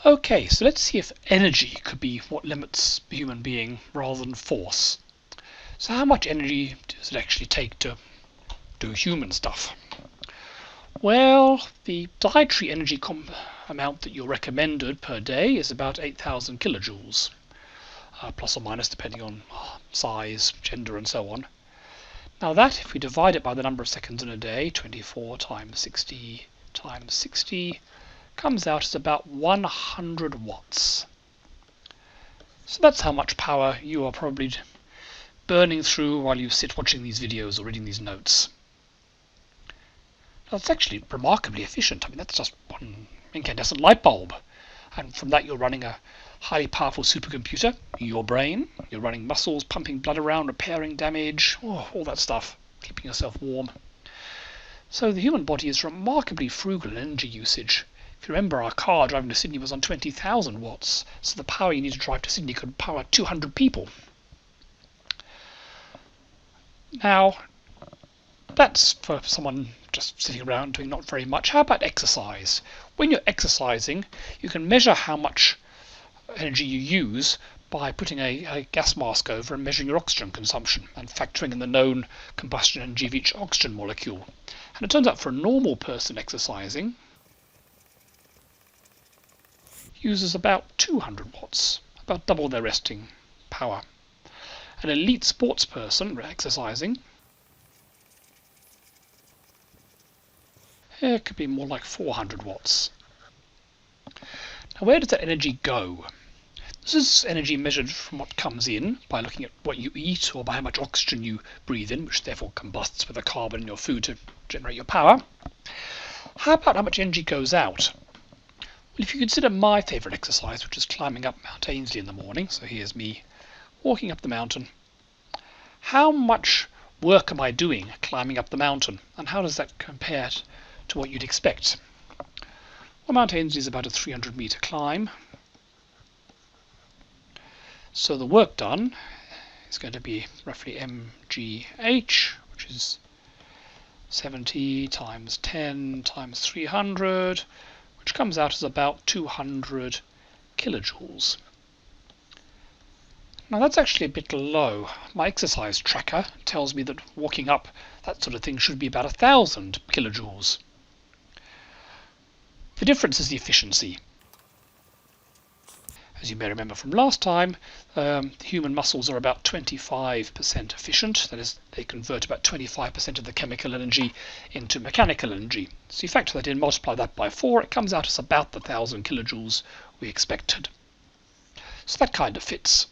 Okay, so let's see if energy could be what limits the human being rather than force. So how much energy does it actually take to do human stuff? Well, the dietary energy amount that you're recommended per day is about 8,000 kilojoules, plus or minus depending on size, gender and so on. Now that, if we divide it by the number of seconds in a day, 24 times 60 times 60, comes out as about 100 watts. So that's how much power you are probably burning through while you sit watching these videos or reading these notes. Now, it's actually remarkably efficient. I mean, that's just one incandescent light bulb. And from that, you're running a highly powerful supercomputer, your brain. You're running muscles, pumping blood around, repairing damage, all that stuff, keeping yourself warm. So the human body is remarkably frugal in energy usage. If you remember, our car driving to Sydney was on 20,000 watts, so the power you need to drive to Sydney could power 200 people. Now, that's for someone just sitting around doing not very much. How about exercise? When you're exercising, you can measure how much energy you use by putting a gas mask over and measuring your oxygen consumption and factoring in the known combustion energy of each oxygen molecule. And it turns out for a normal person exercising, uses about 200 watts, about double their resting power. An elite sports person exercising, it could be more like 400 watts. Now where does that energy go? This is energy measured from what comes in by looking at what you eat or by how much oxygen you breathe in, which therefore combusts with the carbon in your food to generate your power. How about how much energy goes out? Well, if you consider my favourite exercise, which is climbing up Mount Ainslie in the morning, so here's me walking up the mountain, how much work am I doing climbing up the mountain, and how does that compare to what you'd expect? Well, Mount Ainslie is about a 300-metre climb, so the work done is going to be roughly mgh, which is 70 times 10 times 300, which comes out as about 200 kilojoules. Now that's actually a bit low. My exercise tracker tells me that walking up that sort of thing should be about 1,000 kilojoules. The difference is the efficiency. As you may remember from last time, the human muscles are about 25% efficient. That is, they convert about 25% of the chemical energy into mechanical energy. So you factor that in, multiply that by 4, it comes out as about the 1,000 kilojoules we expected. So that kind of fits.